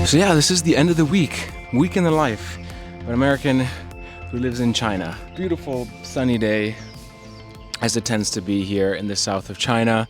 So yeah, this is the end of the week in the life of an American who lives in China. Beautiful sunny day, as it tends to be here in the south of China.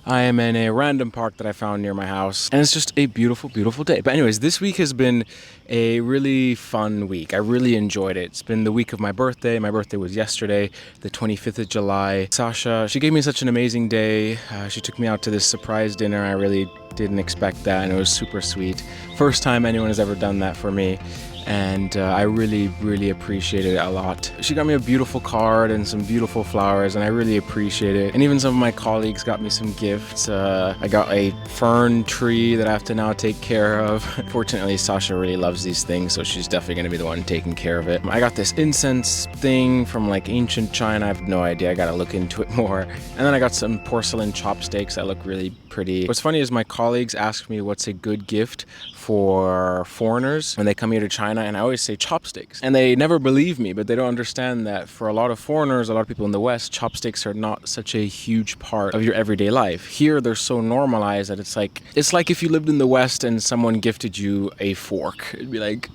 I am in a random park that I found near my house, and it's just a beautiful, beautiful day. But anyways, this week has been a really fun week. I really enjoyed it. It's been the week of my birthday. My birthday was yesterday, the 25th of July. Sasha, she gave me such an amazing day. She took me out to this surprise dinner. I really didn't expect that, and it was super sweet. First time anyone has ever done that for me. And I really appreciate it a lot. She got me a beautiful card and some beautiful flowers, and I really appreciate it. And even some of my colleagues got me some gifts. I got a fern tree that I have to now take care of. Fortunately, Sasha really loves these things, so she's definitely gonna be the one taking care of it. I got this incense thing from like ancient China. I have no idea, I gotta look into it more. And then I got some porcelain chopsticks that look really pretty. What's funny is my colleagues ask me what's a good gift for foreigners when they come here to China, and I always say chopsticks. And they never believe me, but they don't understand that for a lot of foreigners, a lot of people in the West, chopsticks are not such a huge part of your everyday life. Here, they're so normalized that it's like if you lived in the West and someone gifted you a fork. It'd be like,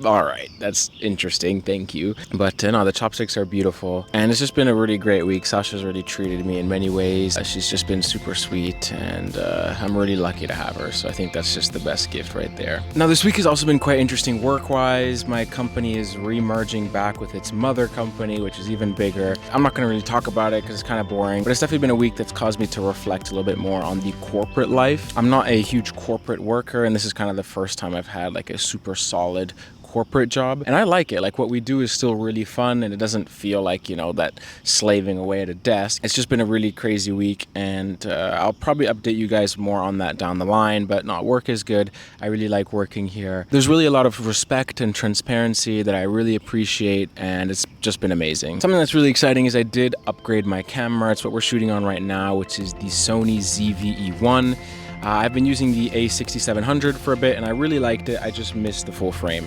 all right, that's interesting, thank you. But no, the chopsticks are beautiful, and it's just been a really great week. Sasha's really treated me in many ways. She's just been super sweet, and I'm really lucky to have her, so I think that's just the best gift right there. Now, this week has also been quite interesting work-wise. My company is re-merging back with its mother company, which is even bigger. I'm not gonna really talk about it because it's kind of boring, but it's definitely been a week that's caused me to reflect a little bit more on the corporate life. I'm not a huge corporate worker, and this is kind of the first time I've had like a super solid corporate job, and I like it. Like, what we do is still really fun, and it doesn't feel like, you know, that slaving away at a desk. It's just been a really crazy week, and I'll probably update you guys more on that down the line. But no, work is good. I really like working here. There's really a lot of respect and transparency that I really appreciate, and it's just been amazing. Something that's really exciting is I did upgrade my camera. It's what we're shooting on right now, which is the Sony ZV-E1. I've been using the A6700 for a bit, and I really liked it. I just missed the full frame,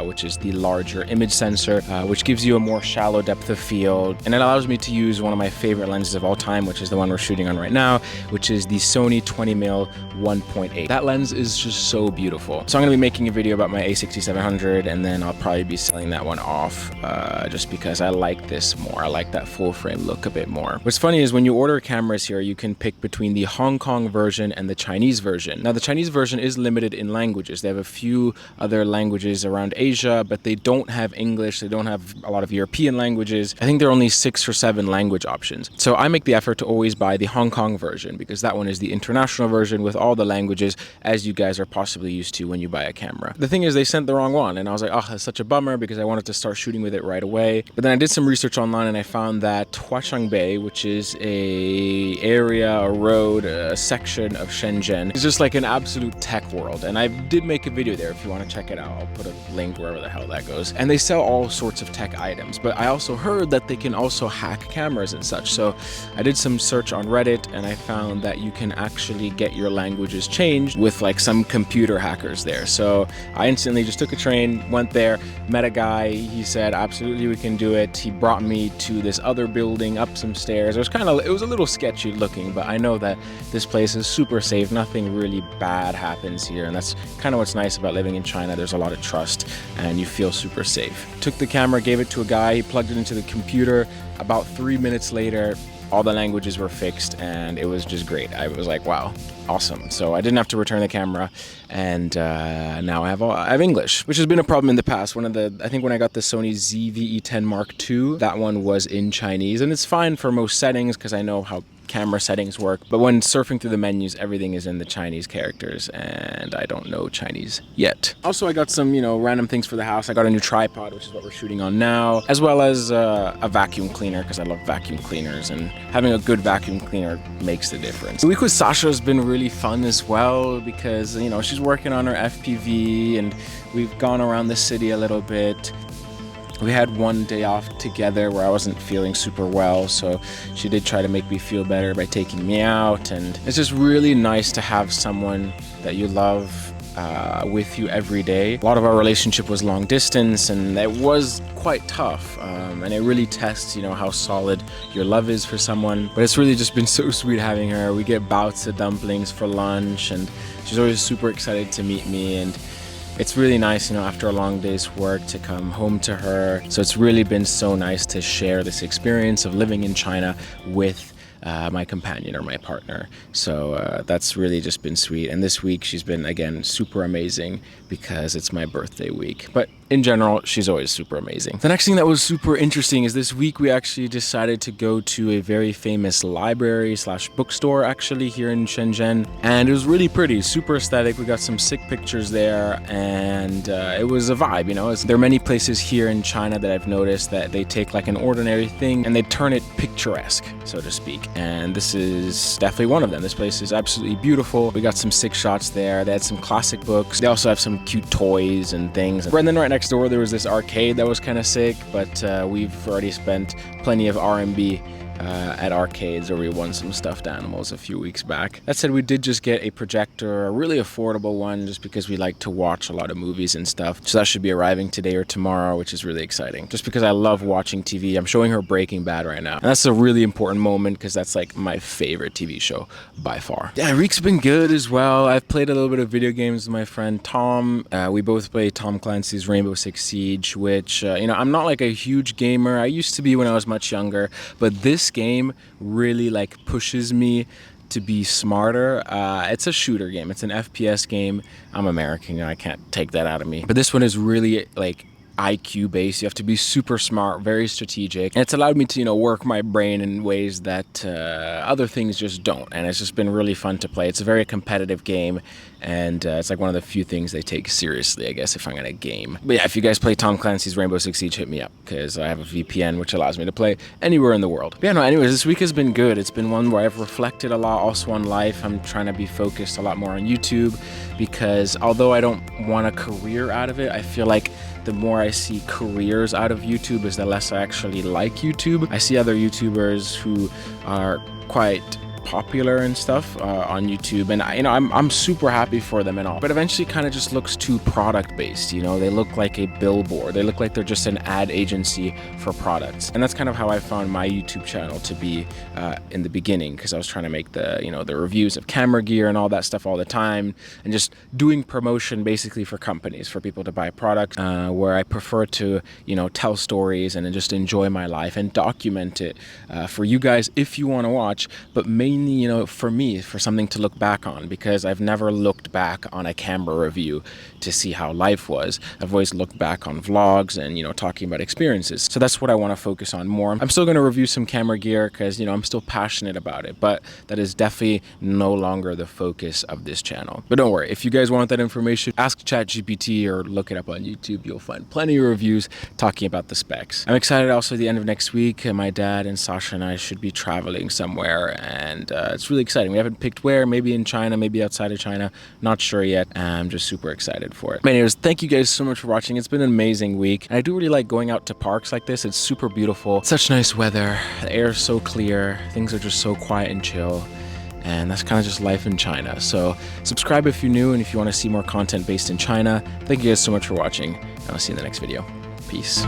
which is the larger image sensor, which gives you a more shallow depth of field, and it allows me to use one of my favorite lenses of all time, which is the one we're shooting on right now, which is the Sony 20mm 1.8. That lens is just so beautiful. So I'm gonna be making a video about my A6700, and then I'll probably be selling that one off, just because I like this more. I like that full frame look a bit more. What's funny is when you order cameras here, you can pick between the Hong Kong version and the Chinese version. Now, the Chinese version is limited in languages. They have a few other languages around Asia, but they don't have English. They don't have a lot of European languages. I think there are only 6 or 7 language options. So I make the effort to always buy the Hong Kong version, because that one is the international version with all the languages, as you guys are possibly used to when you buy a camera. The thing is, they sent the wrong one, and I was like, oh, that's such a bummer, because I wanted to start shooting with it right away. But then I did some research online, and I found that Huaqiangbei, which is a road, a section of Shenzhen, it's just like an absolute tech world, and I did make a video there if you want to check it out. I'll put a link wherever the hell that goes. And they sell all sorts of tech items, but I also heard that they can also hack cameras and such. So I did some search on Reddit, and I found that you can actually get your languages changed with like some computer hackers there. So I instantly just took a train, went there, met a guy. He said, absolutely, we can do it. He brought me to this other building, up some stairs. It was a little sketchy looking, but I know that this place is super safe. Nothing really bad happens here, and that's kind of what's nice about living in China. There's a lot of trust, and you feel super safe. Took the camera, gave it to a guy. He plugged it into the computer. About 3 minutes later, all the languages were fixed, and it was just great. I was like, wow, awesome. So I didn't have to return the camera, and now I have English, which has been a problem in the past. I think when I got the Sony ZV-E10 Mark II, that one was in Chinese, and it's fine for most settings because I know how camera settings work, but when surfing through the menus, everything is in the Chinese characters, and I don't know Chinese yet. Also, I got some, random things for the house. I got a new tripod, which is what we're shooting on now, as well as a vacuum cleaner, because I love vacuum cleaners, and having a good vacuum cleaner makes the difference. The week with Sasha has been really fun as well, because, she's working on her FPV, and we've gone around the city a little bit. We had one day off together where I wasn't feeling super well, so she did try to make me feel better by taking me out, and it's just really nice to have someone that you love with you every day. A lot of our relationship was long distance, and it was quite tough, and it really tests, how solid your love is for someone. But it's really just been so sweet having her. We get bouts of dumplings for lunch, and she's always super excited to meet me, and It's really nice, you know, after a long day's work to come home to her. So it's really been so nice to share this experience of living in China with my companion or my partner. So that's really just been sweet. And this week she's been, again, super amazing because it's my birthday week. But in general, she's always super amazing. The next thing that was super interesting is this week we actually decided to go to a very famous library slash bookstore actually here in Shenzhen. And it was really pretty, super aesthetic. We got some sick pictures there and it was a vibe, you know. There are many places here in China that I've noticed that they take like an ordinary thing and they turn it picturesque, so to speak. And this is definitely one of them. This place is absolutely beautiful. We got some sick shots there. They had some classic books. They also have some cute toys and things. And then right next door there was this arcade that was kind of sick, but we've already spent plenty of RMB at arcades where we won some stuffed animals a few weeks back. That said, we did just get a projector, a really affordable one, just because we like to watch a lot of movies and stuff. So that should be arriving today or tomorrow, which is really exciting. Just because I love watching TV. I'm showing her Breaking Bad right now. And that's a really important moment because that's like my favorite TV show by far. Yeah, week's been good as well. I've played a little bit of video games with my friend Tom. We both play Tom Clancy's Rainbow Six Siege, which, you know, I'm not like a huge gamer. I used to be when I was much younger, but this game really like pushes me to be smarter. It's a shooter game. It's an FPS game. I'm American and I can't take that out of me. But this one is really like IQ based. You have to be super smart, very strategic, and it's allowed me to, you know, work my brain in ways that other things just don't. And it's just been really fun to play. It's a very competitive game, and it's like one of the few things they take seriously, I guess, if I'm gonna game. But yeah, if you guys play Tom Clancy's Rainbow Six Siege, hit me up because I have a VPN which allows me to play anywhere in the world. But yeah, no, anyways, this week has been good. It's been one where I've reflected a lot also on life. I'm trying to be focused a lot more on YouTube because although I don't want a career out of it, I feel like the more I see careers out of YouTube is the less I actually like YouTube. I see other YouTubers who are quite popular and stuff on YouTube, and I'm super happy for them and all, but eventually kind of just looks too product based. You know, they look like a billboard. They look like they're just an ad agency for products, and that's kind of how I found my YouTube channel to be in the beginning, because I was trying to make the the reviews of camera gear and all that stuff all the time, and just doing promotion basically for companies, for people to buy products, where I prefer to tell stories and just enjoy my life and document it for you guys if you want to watch, but mainly for me, for something to look back on, because I've never looked back on a camera review to see how life was. I've always looked back on vlogs and talking about experiences. So that's what I want to focus on more. I'm still going to review some camera gear because I'm still passionate about it, but that is definitely no longer the focus of this channel. But don't worry, if you guys want that information, ask ChatGPT or look it up on YouTube. You'll find plenty of reviews talking about the specs. I'm excited also at the end of next week. My dad and Sasha and I should be traveling somewhere, and it's really exciting. We haven't picked where, maybe in China, maybe outside of China, not sure yet. I'm just super excited for it. But anyways, thank you guys so much for watching. It's been an amazing week. And I do really like going out to parks like this. It's super beautiful. Such nice weather. The air is so clear. Things are just so quiet and chill. And that's kind of just life in China. So subscribe if you're new and if you want to see more content based in China. Thank you guys so much for watching. And I'll see you in the next video. Peace.